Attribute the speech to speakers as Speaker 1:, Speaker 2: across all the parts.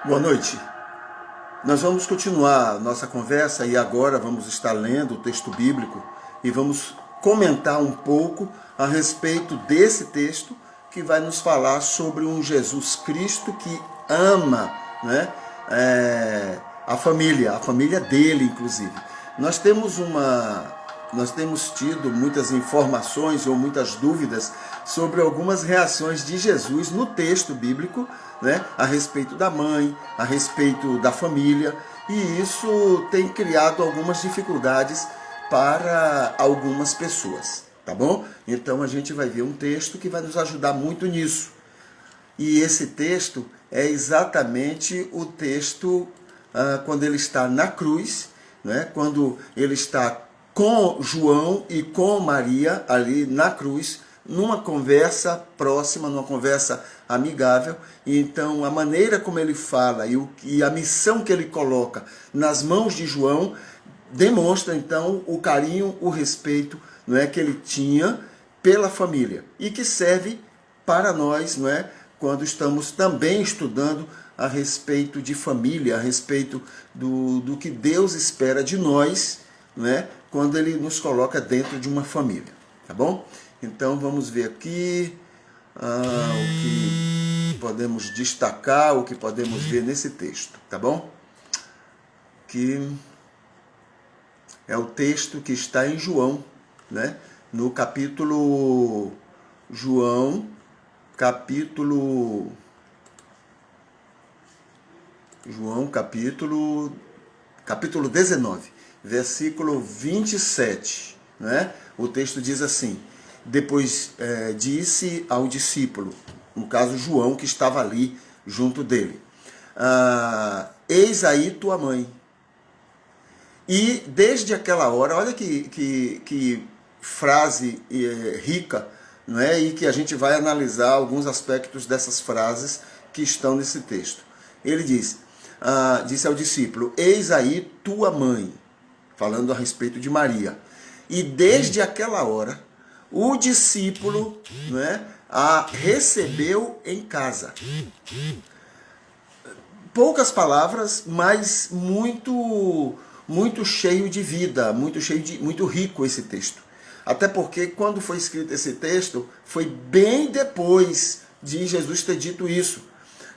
Speaker 1: Boa noite. Nós vamos continuar nossa conversa e agora vamos estar lendo o texto bíblico e vamos comentar um pouco a respeito desse texto que vai nos falar sobre um Jesus Cristo que ama, né, a família dele, inclusive. Nós temos tido muitas informações ou muitas dúvidas sobre algumas reações de Jesus no texto bíblico, né, a respeito da mãe, a respeito da família, e isso tem criado algumas dificuldades para algumas pessoas, tá bom? Então a gente vai ver um texto que vai nos ajudar muito nisso. E esse texto é exatamente o texto quando ele está na cruz, né, quando ele está com João e com Maria ali na cruz, numa conversa próxima, numa conversa amigável. E então a maneira como ele fala e a missão que ele coloca nas mãos de João demonstra então o carinho, o respeito, não é, que ele tinha pela família e que serve para nós, não é, quando estamos também estudando a respeito de família, a respeito do que Deus espera de nós, né, quando ele nos coloca dentro de uma família, tá bom? Então vamos ver aqui o que podemos destacar, o que podemos ver nesse texto, tá bom? Que é o texto que está em João, né? No capítulo capítulo 19, versículo 27, né? O texto diz assim: depois disse ao discípulo, no caso João, que estava ali junto dele, eis aí tua mãe. E desde aquela hora, olha que frase rica, não é? E que a gente vai analisar alguns aspectos dessas frases que estão nesse texto. Ele disse ao discípulo, eis aí tua mãe, falando a respeito de Maria. E desde aquela hora, o discípulo, não é, a recebeu em casa. Poucas palavras, mas muito cheio de vida, muito rico esse texto. Até porque quando foi escrito esse texto, foi bem depois de Jesus ter dito isso.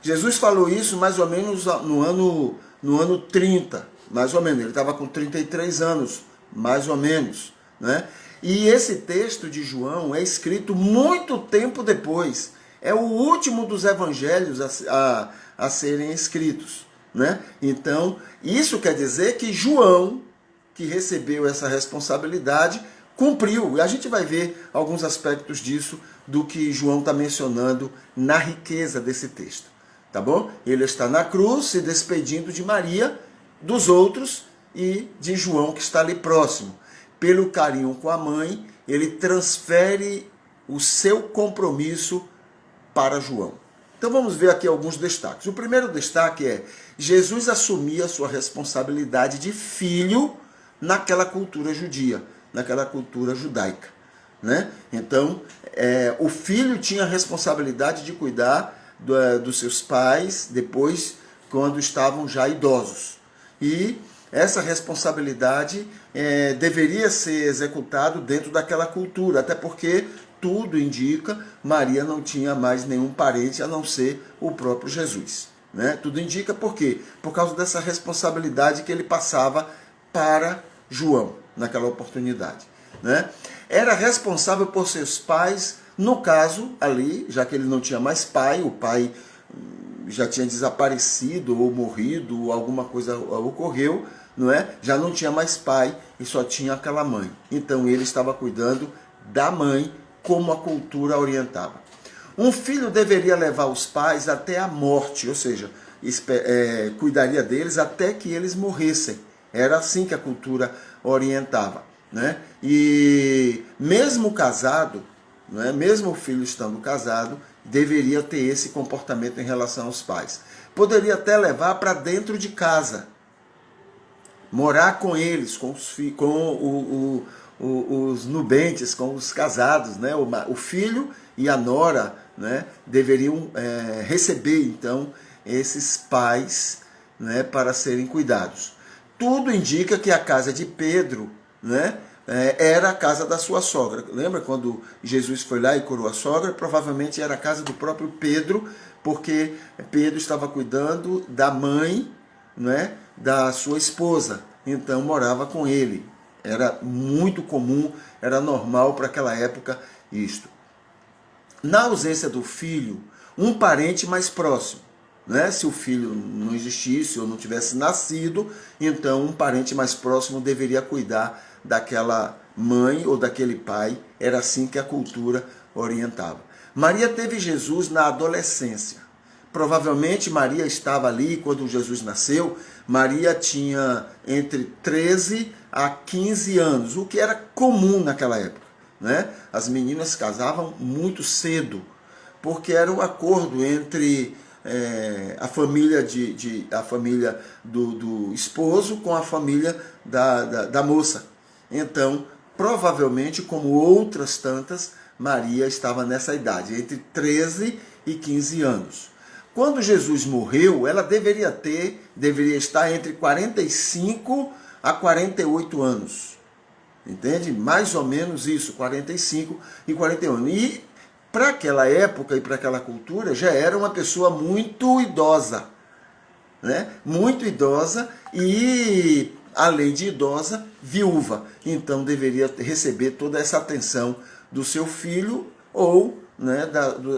Speaker 1: Jesus falou isso mais ou menos no ano 30, mais ou menos. Ele estava com 33 anos, mais ou menos, né? E esse texto de João é escrito muito tempo depois. É o último dos evangelhos a serem escritos, né? Então, isso quer dizer que João, que recebeu essa responsabilidade, cumpriu. E a gente vai ver alguns aspectos disso, do que João está mencionando na riqueza desse texto. Tá bom? Ele está na cruz, se despedindo de Maria, dos outros e de João, que está ali próximo. Pelo carinho com a mãe, ele transfere o seu compromisso para João. Então vamos ver aqui alguns destaques. O primeiro destaque é: Jesus assumia sua responsabilidade de filho naquela cultura judia, naquela cultura judaica, né? Então, o filho tinha a responsabilidade de cuidar dos seus pais, depois, quando estavam já idosos. E essa responsabilidade deveria ser executada dentro daquela cultura, até porque tudo indica Maria não tinha mais nenhum parente a não ser o próprio Jesus, né? Tudo indica por quê? Por causa dessa responsabilidade que ele passava para João naquela oportunidade, né? Era responsável por seus pais, no caso ali, já que ele não tinha mais pai, o pai já tinha desaparecido ou morrido, ou alguma coisa ocorreu, não é? Já não tinha mais pai e só tinha aquela mãe. Então ele estava cuidando da mãe, como a cultura orientava. Um filho deveria levar os pais até a morte, ou seja, cuidaria deles até que eles morressem. Era assim que a cultura orientava, né? E mesmo casado, né, mesmo o filho estando casado, deveria ter esse comportamento em relação aos pais. Poderia até levar para dentro de casa, morar com eles, com os nubentes, com os casados, né? O filho e a nora, né, deveriam receber então esses pais, né, para serem cuidados. Tudo indica que a casa de Pedro, né, era a casa da sua sogra. Lembra quando Jesus foi lá e curou a sogra? Provavelmente era a casa do próprio Pedro, porque Pedro estava cuidando da mãe, né, da sua esposa. Então morava com ele. Era muito comum, era normal para aquela época isto. Na ausência do filho, um parente mais próximo. Né? Se o filho não existisse ou não tivesse nascido, então um parente mais próximo deveria cuidar daquela mãe ou daquele pai. Era assim que a cultura orientava. Maria teve Jesus na adolescência. Provavelmente Maria estava ali quando Jesus nasceu. Maria tinha entre 13 a 15 anos, o que era comum naquela época. Né? As meninas casavam muito cedo, porque era um acordo entre a família, a família do esposo com a família da moça. Então, provavelmente, como outras tantas, Maria estava nessa idade, entre 13 e 15 anos. Quando Jesus morreu, ela deveria estar entre 45 a 48 anos. Entende? Mais ou menos isso, 45 e 41 anos. E para aquela época e para aquela cultura, já era uma pessoa muito idosa. Né? Muito idosa e, além de idosa, viúva. Então deveria receber toda essa atenção do seu filho ou, né,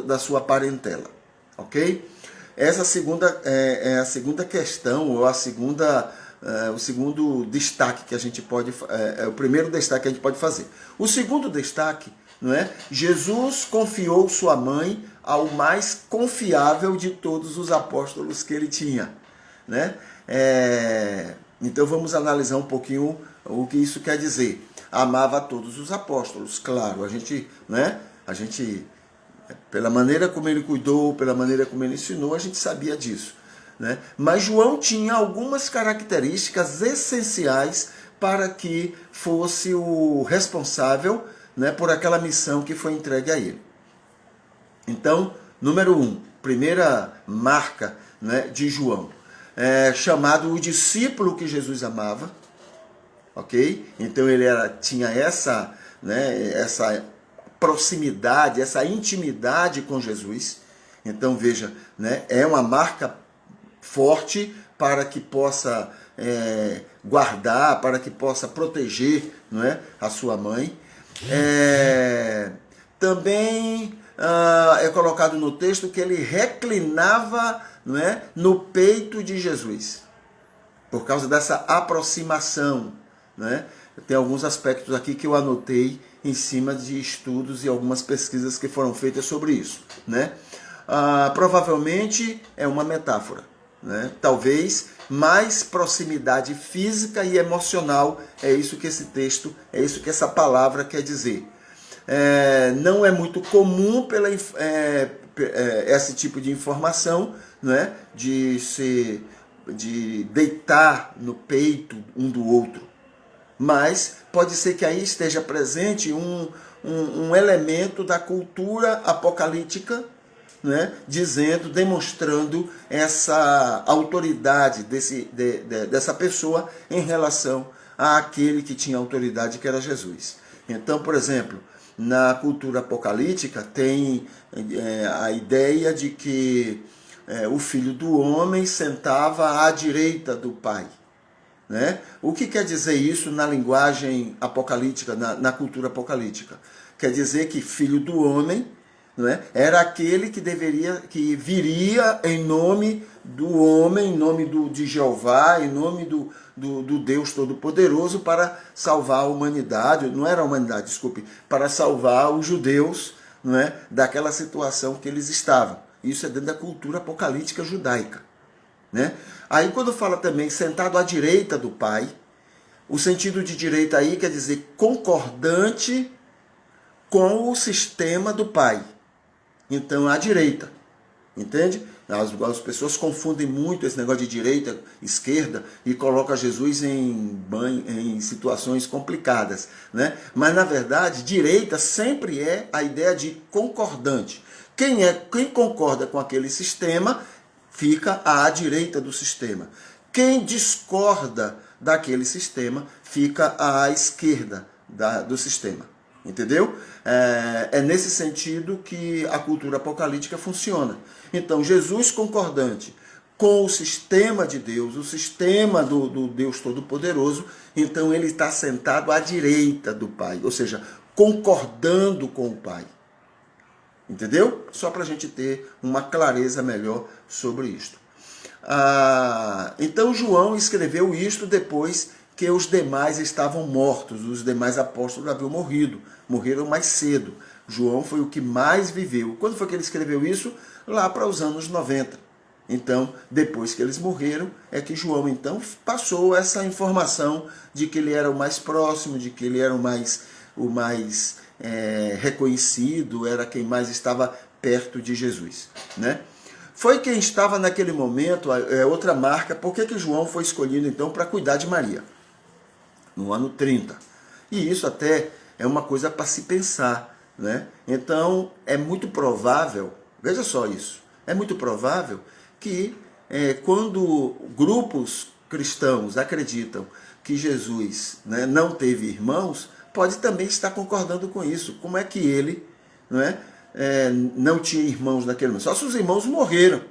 Speaker 1: da sua parentela. Ok? Essa segunda é a segunda questão, ou o segundo destaque que a gente pode, o primeiro destaque que a gente pode fazer. O segundo destaque, não é? Jesus confiou sua mãe ao mais confiável de todos os apóstolos que ele tinha, né? Então vamos analisar um pouquinho o que isso quer dizer. Amava a todos os apóstolos, claro. A gente, pela maneira como ele cuidou, pela maneira como ele ensinou, a gente sabia disso. Né? Mas João tinha algumas características essenciais para que fosse o responsável, né, por aquela missão que foi entregue a ele. Então, número 1, primeira marca, né, de João, chamado o discípulo que Jesus amava, ok? Então ele tinha essa proximidade, essa intimidade com Jesus. Então veja, né, é uma marca forte para que possa guardar, para que possa proteger, não é, a sua mãe. Também é colocado no texto que ele reclinava, não é, no peito de Jesus, por causa dessa aproximação. Né? Tem alguns aspectos aqui que eu anotei em cima de estudos e algumas pesquisas que foram feitas sobre isso. Né? Provavelmente é uma metáfora. Né? Talvez mais proximidade física e emocional, é isso que esse texto, é isso que essa palavra quer dizer. Não é muito comum esse tipo de informação, né? de deitar no peito um do outro, mas pode ser que aí esteja presente um elemento da cultura apocalíptica, né, demonstrando essa autoridade dessa pessoa em relação àquele que tinha autoridade, que era Jesus. Então, por exemplo, na cultura apocalíptica tem a ideia de que o filho do homem sentava à direita do Pai. Né? O que quer dizer isso na linguagem apocalíptica, na cultura apocalíptica? Quer dizer que filho do homem, né, era aquele que viria em nome do homem, em nome de Jeová, em nome do Deus Todo-Poderoso, para salvar a humanidade, não era a humanidade, desculpe, para salvar os judeus, não é, daquela situação que eles estavam. Isso é dentro da cultura apocalíptica judaica. Né? Aí quando fala também sentado à direita do Pai, o sentido de direita aí quer dizer concordante com o sistema do Pai. Então, à direita. Entende? As pessoas confundem muito esse negócio de direita, esquerda e colocam Jesus em situações complicadas. Né? Mas, na verdade, direita sempre é a ideia de concordante. Quem concorda com aquele sistema fica à direita do sistema. Quem discorda daquele sistema fica à esquerda do sistema. Entendeu? É nesse sentido que a cultura apocalíptica funciona. Então, Jesus concordante com o sistema de Deus, o sistema do Deus Todo-Poderoso, então ele está sentado à direita do Pai, ou seja, concordando com o Pai. Entendeu? Só para a gente ter uma clareza melhor sobre isto. Então João escreveu isto depois que os demais estavam mortos, os demais apóstolos haviam morreram mais cedo. João foi o que mais viveu. Quando foi que ele escreveu isso? Lá para os anos 90. Então, depois que eles morreram, é que João então passou essa informação de que ele era o mais próximo, de que ele era o mais reconhecido, era quem mais estava perto de Jesus, né? Foi quem estava naquele momento, outra marca. Por que João foi escolhido então para cuidar de Maria? No ano 30. E isso até é uma coisa para se pensar, né? Então, é muito provável, veja só isso, é muito provável que quando grupos cristãos acreditam que Jesus, né, não teve irmãos, pode também estar concordando com isso. Como é que ele, não tinha irmãos naquele momento? Só se os irmãos morreram.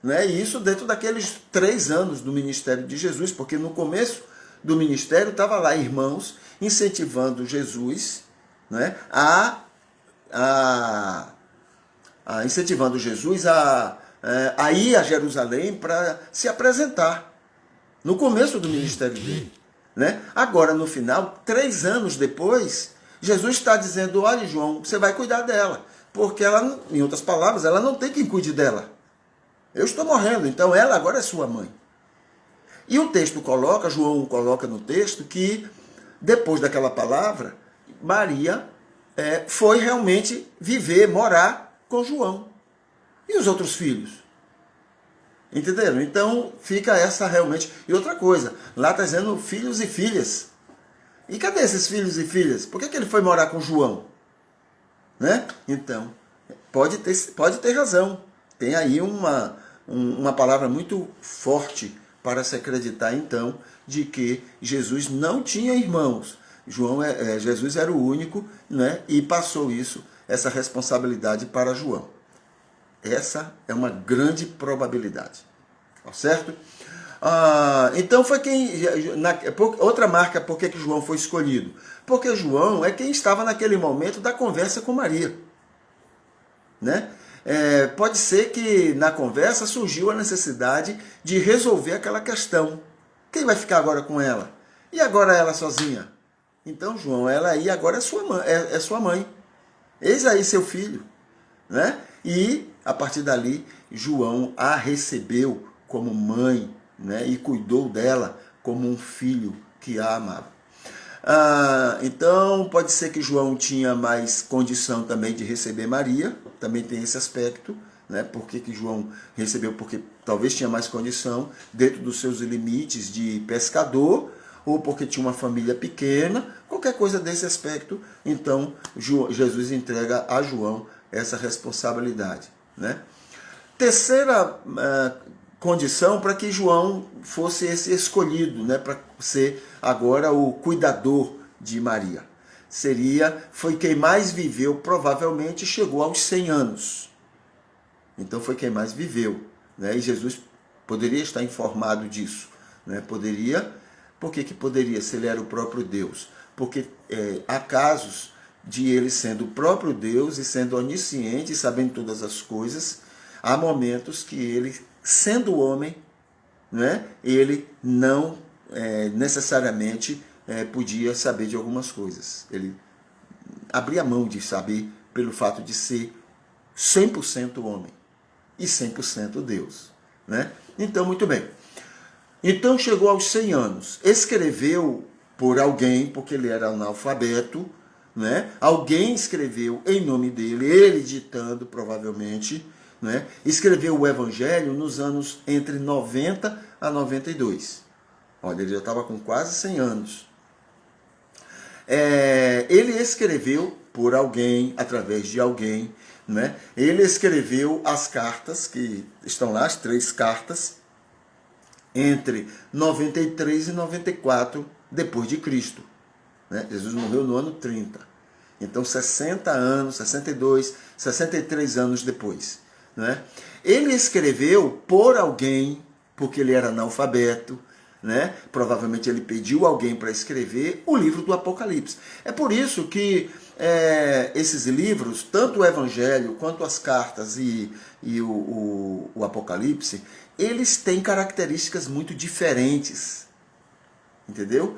Speaker 1: Né? E isso dentro daqueles 3 anos do ministério de Jesus, porque no começo do ministério estava lá irmãos incentivando Jesus, né, incentivando Jesus a ir a Jerusalém para se apresentar no começo do ministério dele. Né? Agora, no final, 3 anos depois, Jesus está dizendo: olha, João, você vai cuidar dela, porque ela, em outras palavras, ela não tem quem cuide dela. Eu estou morrendo, então ela agora é sua mãe. E o texto coloca, João coloca no texto, que depois daquela palavra, Maria foi realmente morar com João. E os outros filhos? Entenderam? Então fica essa realmente. E outra coisa, lá está dizendo filhos e filhas. E cadê esses filhos e filhas? Por que ele foi morar com João? Né? Então, pode ter razão. Tem aí uma palavra muito forte para se acreditar, então, de que Jesus não tinha irmãos. Jesus era o único, né? E passou essa responsabilidade para João. Essa é uma grande probabilidade. Tá certo? Então foi outra marca por que João foi escolhido. Porque João é quem estava naquele momento da conversa com Maria. Né? Pode ser que na conversa surgiu a necessidade de resolver aquela questão. Quem vai ficar agora com ela? E agora ela sozinha? Então, João, ela aí agora é sua mãe. Eis aí seu filho. Né? E, a partir dali, João a recebeu como mãe, né? E cuidou dela como um filho que a amava. Então, pode ser que João tinha mais condição também de receber Maria, também tem esse aspecto, né? Por que João recebeu? Porque talvez tinha mais condição dentro dos seus limites de pescador, ou porque tinha uma família pequena, qualquer coisa desse aspecto. Então, Jesus entrega a João essa responsabilidade. Né? Terceira condição para que João fosse esse escolhido, né, para ser agora o cuidador de Maria. Foi quem mais viveu, provavelmente chegou aos 100 anos. Então foi quem mais viveu. Né? E Jesus poderia estar informado disso. Né? Poderia. Por que poderia, se ele era o próprio Deus? Porque há casos de ele sendo o próprio Deus e sendo onisciente e sabendo todas as coisas, há momentos que ele, sendo homem, né, ele não necessariamente podia saber de algumas coisas. Ele abria mão de saber pelo fato de ser 100% homem e 100% Deus. Né? Então, muito bem. Então chegou aos 100 anos. Escreveu por alguém, porque ele era analfabeto, né? Alguém escreveu em nome dele, ele ditando provavelmente, né? Escreveu o Evangelho nos anos entre 90 a 92. Olha, ele já estava com quase 100 anos. Ele escreveu por alguém, através de alguém, né? Ele escreveu as cartas, que estão lá, as 3 cartas, entre 93 e 94 depois de Cristo. Né? Jesus morreu no ano 30. Então, 60 anos, 62, 63 anos depois. Né? Ele escreveu por alguém, porque ele era analfabeto, né? Provavelmente ele pediu alguém para escrever o livro do Apocalipse. É por isso que esses livros, tanto o Evangelho quanto as cartas e o Apocalipse, eles têm características muito diferentes. Entendeu?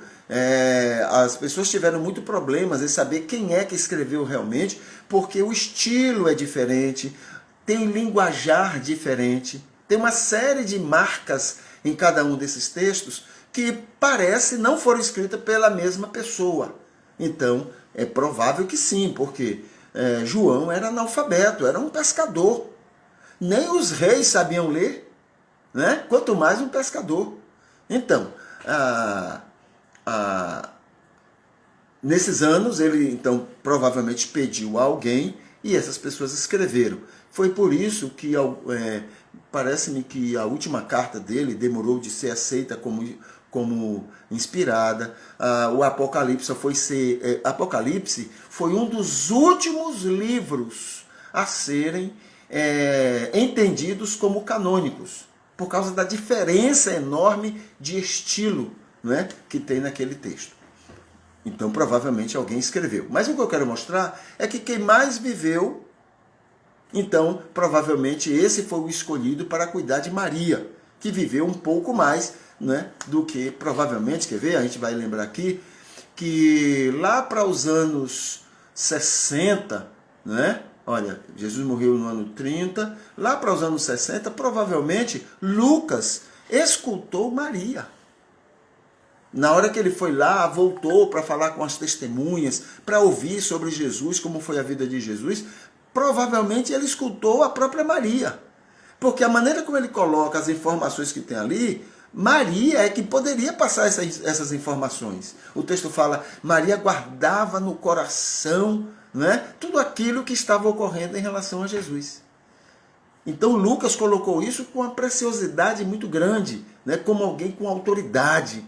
Speaker 1: As pessoas tiveram muito problemas em saber quem é que escreveu realmente, porque o estilo é diferente, tem um linguajar diferente, tem uma série de marcas em cada um desses textos que parece não foram escritas pela mesma pessoa. Então, é provável que sim, porque João era analfabeto, era um pescador. Nem os reis sabiam ler, né? Quanto mais um pescador. Então, nesses anos, ele então provavelmente pediu a alguém e essas pessoas escreveram. Foi por isso que parece-me que a última carta dele demorou de ser aceita como inspirada. O Apocalipse Apocalipse foi um dos últimos livros a serem entendidos como canônicos, por causa da diferença enorme de estilo, né, que tem naquele texto. Então, provavelmente alguém escreveu. Mas o que eu quero mostrar é que quem mais viveu, então, provavelmente esse foi o escolhido para cuidar de Maria, que viveu um pouco mais, né, do que, provavelmente, quer ver? A gente vai lembrar aqui, que lá para os anos 60, né? Olha, Jesus morreu no ano 30, lá para os anos 60, provavelmente Lucas escutou Maria. Na hora que ele foi lá, voltou para falar com as testemunhas, para ouvir sobre Jesus, como foi a vida de Jesus, provavelmente ele escutou a própria Maria. Porque a maneira como ele coloca as informações que tem ali, Maria é que poderia passar essas informações. O texto fala, Maria guardava no coração, né, tudo aquilo que estava ocorrendo em relação a Jesus. Então Lucas colocou isso com uma preciosidade muito grande, né, como alguém com autoridade.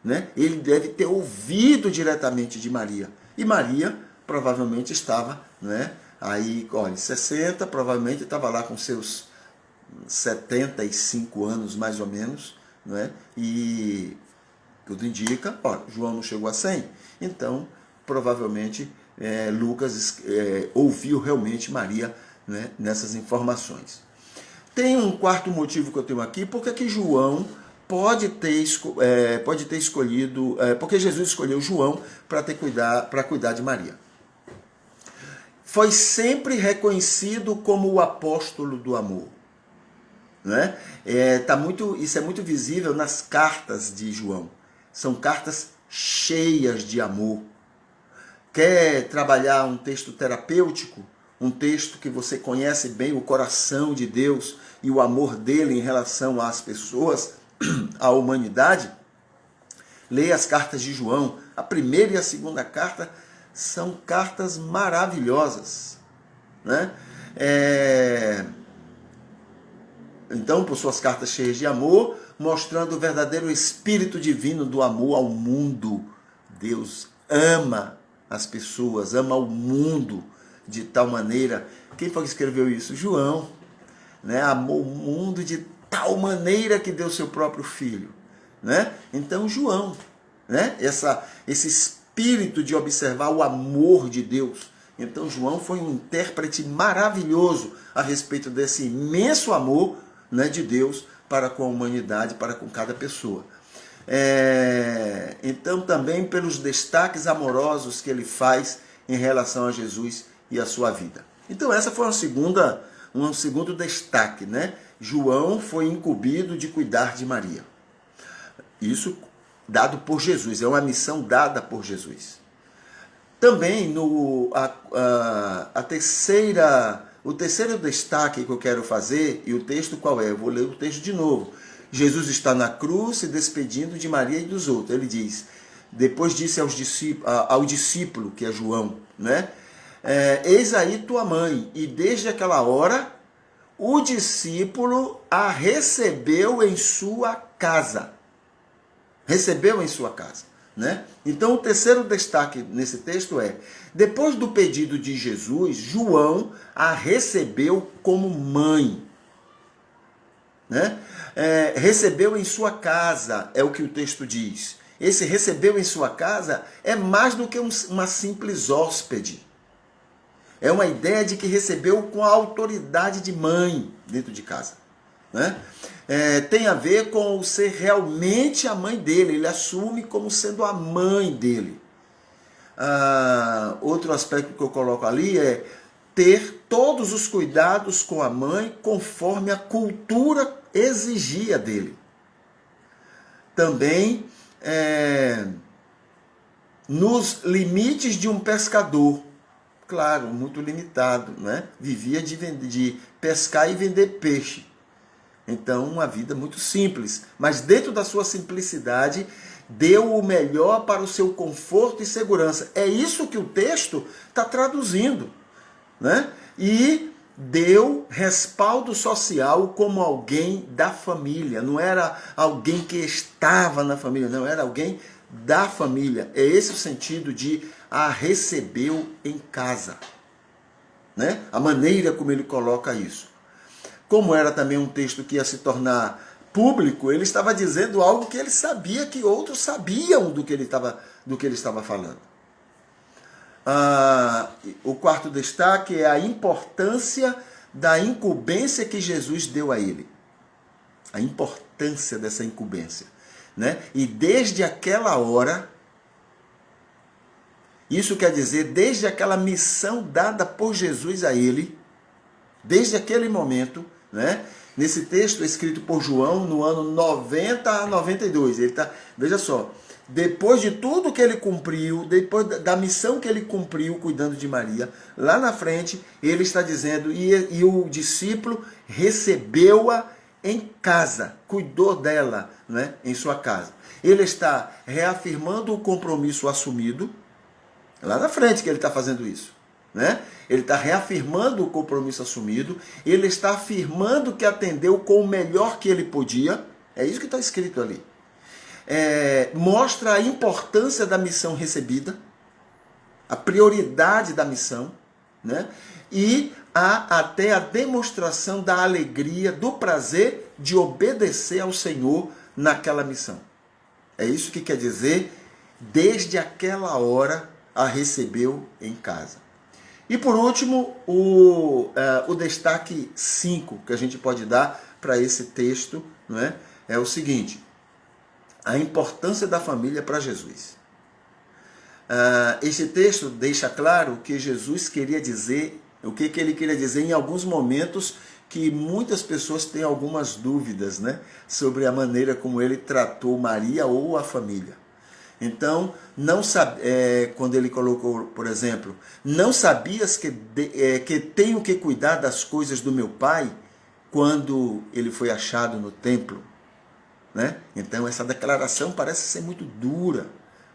Speaker 1: Né? Ele deve ter ouvido diretamente de Maria. E Maria provavelmente estava, né, aí, olha, 60, provavelmente estava lá com seus 75 anos, mais ou menos, né? E tudo indica, João não chegou a 100, então provavelmente Lucas ouviu realmente Maria, né, nessas informações. Tem um quarto motivo que eu tenho aqui, porque que João pode ter escolhido, porque Jesus escolheu João para cuidar de Maria. Foi sempre reconhecido como o apóstolo do amor. Né? Isso é muito visível nas cartas de João. São cartas cheias de amor. Quer trabalhar um texto terapêutico? Um texto que você conhece bem o coração de Deus e o amor dele em relação às pessoas, à humanidade? Leia as cartas de João. A primeira e a segunda carta são cartas maravilhosas. Né? Então, por suas cartas cheias de amor, mostrando o verdadeiro espírito divino do amor ao mundo. Deus ama as pessoas, ama o mundo de tal maneira. Quem foi que escreveu isso? João. Né? Amou o mundo de tal maneira que deu seu próprio filho. Né? Então, João, né? Esse espírito de observar o amor de Deus. Então, João foi um intérprete maravilhoso a respeito desse imenso amor, né, de Deus para com a humanidade, para com cada pessoa. Então, também pelos destaques amorosos que ele faz em relação a Jesus e a sua vida. Então, essa foi um segundo destaque, né? João foi incumbido de cuidar de Maria. Isso dado por Jesus, é uma missão dada por Jesus. Também o terceiro destaque que eu quero fazer, e o texto qual é? Eu vou ler o texto de novo. Jesus está na cruz se despedindo de Maria e dos outros. Ele diz, depois disse ao discípulo, que é João, né? eis aí tua mãe. E desde aquela hora, o discípulo a recebeu em sua casa. Recebeu em sua casa. Né? Então, o terceiro destaque nesse texto é: depois do pedido de Jesus, João a recebeu como mãe. Né? Recebeu em sua casa, é o que o texto diz. Esse recebeu em sua casa é mais do que uma simples hóspede. É uma ideia de que recebeu com a autoridade de mãe dentro de casa. Né? Tem a ver com o ser realmente a mãe dele. Ele assume como sendo a mãe dele. Outro aspecto que eu coloco ali é ter todos os cuidados com a mãe conforme a cultura exigia dele. Também nos limites de um pescador. Claro, muito limitado, né? Vivia de pescar e vender peixe. Então, uma vida muito simples. Mas dentro da sua simplicidade, deu o melhor para o seu conforto e segurança. É isso que o texto está traduzindo. Né? E deu respaldo social como alguém da família. Não era alguém que estava na família, não. Era alguém da família. É esse o sentido de a recebeu em casa. Né? A maneira como ele coloca isso. Como era também um texto que ia se tornar público, ele estava dizendo algo que ele sabia que outros sabiam do que ele estava falando. O quarto destaque é a importância da incumbência que Jesus deu a ele. A importância dessa incumbência. Né? E desde aquela hora, isso quer dizer, desde aquela missão dada por Jesus a ele, desde aquele momento, né? Nesse texto escrito por João no ano 90 a 92, veja só, depois de tudo que ele cumpriu, depois da missão que ele cumpriu cuidando de Maria, lá na frente ele está dizendo, e o discípulo recebeu-a em casa, cuidou dela, né, em sua casa. Ele está reafirmando o compromisso assumido, lá na frente que ele está fazendo isso. Né? Ele está reafirmando o compromisso assumido, ele está afirmando que atendeu com o melhor que ele podia, é isso que está escrito ali. Mostra a importância da missão recebida, a prioridade da missão, né? E há até a demonstração da alegria, do prazer de obedecer ao Senhor naquela missão. É isso que quer dizer, desde aquela hora a recebeu em casa. E por último, o destaque 5 que a gente pode dar para esse texto, não é o seguinte: a importância da família para Jesus. Este texto deixa claro que Jesus queria dizer, o que ele queria dizer em alguns momentos que muitas pessoas têm algumas dúvidas, né, sobre a maneira como ele tratou Maria ou a família. Então, quando ele colocou, por exemplo, não sabias que tenho que cuidar das coisas do meu pai, quando ele foi achado no templo. Né? Então, essa declaração parece ser muito dura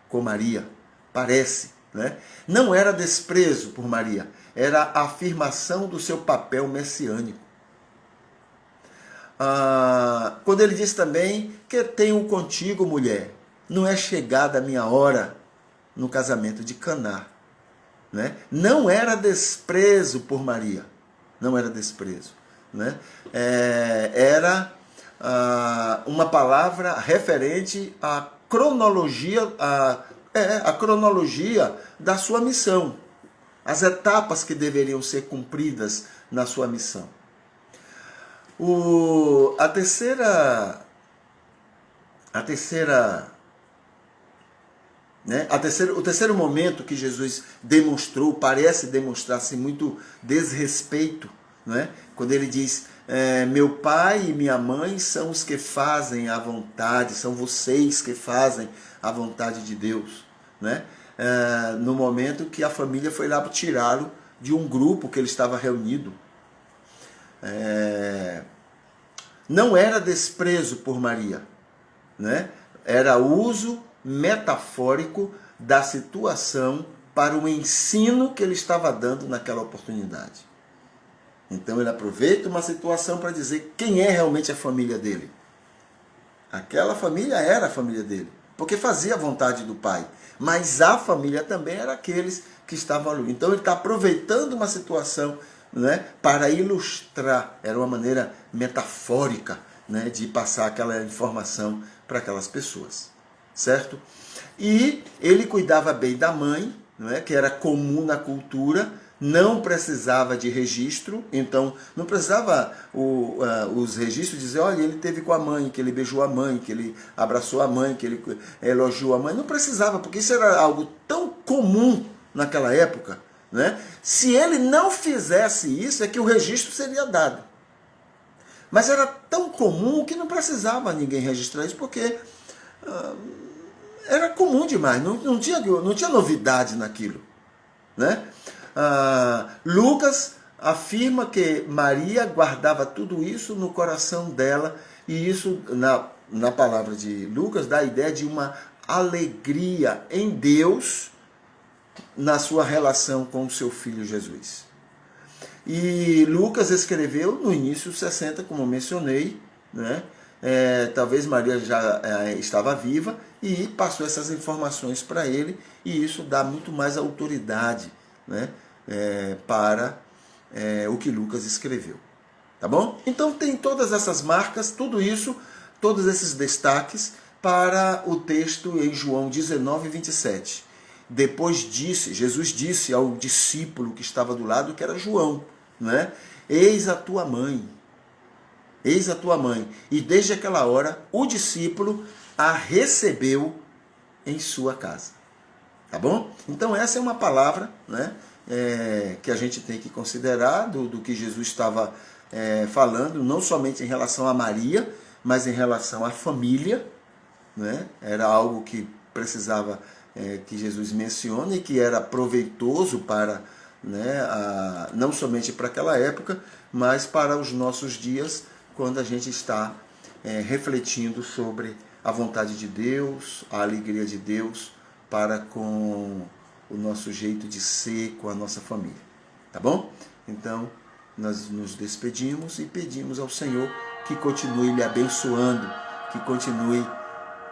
Speaker 1: com Maria. Parece. Né? Não era desprezo por Maria, era a afirmação do seu papel messiânico. Quando ele diz também que tenho contigo, mulher, não é chegada a minha hora no casamento de Caná. Né? Não era desprezo por Maria. Não era desprezo. Né? Era uma palavra referente à cronologia, a cronologia da sua missão. As etapas que deveriam ser cumpridas na sua missão. O terceiro momento que Jesus demonstrou, parece demonstrar-se muito desrespeito, né? Quando ele diz, meu pai e minha mãe são os que fazem a vontade, são vocês que fazem a vontade de Deus. Né? No momento que a família foi lá tirá-lo de um grupo que ele estava reunido. Não era desprezo por Maria, né? Era uso metafórico da situação para o ensino que ele estava dando naquela oportunidade. Então ele aproveita uma situação para dizer quem é realmente a família dele. Aquela família era a família dele, porque fazia a vontade do Pai. Mas a família também era aqueles que estavam ali. Então ele está aproveitando uma situação, né, para ilustrar. Era uma maneira metafórica, né, de passar aquela informação para aquelas pessoas. Certo? E ele cuidava bem da mãe, não é, que era comum na cultura, não precisava de registro, então não precisava os registros dizer, olha, ele teve com a mãe, que ele beijou a mãe, que ele abraçou a mãe, que ele elogiou a mãe. Não precisava, porque isso era algo tão comum naquela época, né? Se ele não fizesse isso, é que o registro seria dado. Mas era tão comum que não precisava ninguém registrar isso, porque era comum demais, não tinha novidade naquilo, né? Lucas afirma que Maria guardava tudo isso no coração dela, e isso, na palavra de Lucas, dá a ideia de uma alegria em Deus na sua relação com o seu filho Jesus. E Lucas escreveu no início 60, como mencionei, né? Talvez Maria já estava viva e passou essas informações para ele, e isso dá muito mais autoridade, né, para o que Lucas escreveu. Tá bom? Então tem todas essas marcas, tudo isso, todos esses destaques para o texto em João 19, 27. Depois Jesus disse ao discípulo que estava do lado, que era João, né? Eis a tua mãe. Eis a tua mãe. E desde aquela hora, o discípulo a recebeu em sua casa. Tá bom? Então essa é uma palavra, né, que a gente tem que considerar do que Jesus estava falando, não somente em relação a Maria, mas em relação à família, né? Era algo que precisava que Jesus menciona e que era proveitoso para, né, não somente para aquela época, mas para os nossos dias, quando a gente está refletindo sobre a vontade de Deus, a alegria de Deus para com o nosso jeito de ser, com a nossa família. Tá bom? Então, nós nos despedimos e pedimos ao Senhor que continue lhe abençoando, que continue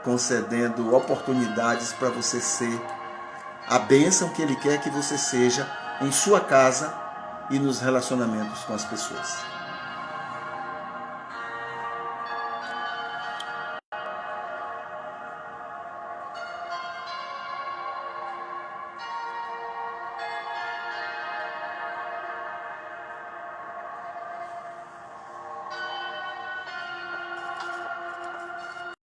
Speaker 1: concedendo oportunidades para você ser a bênção que Ele quer que você seja em sua casa e nos relacionamentos com as pessoas.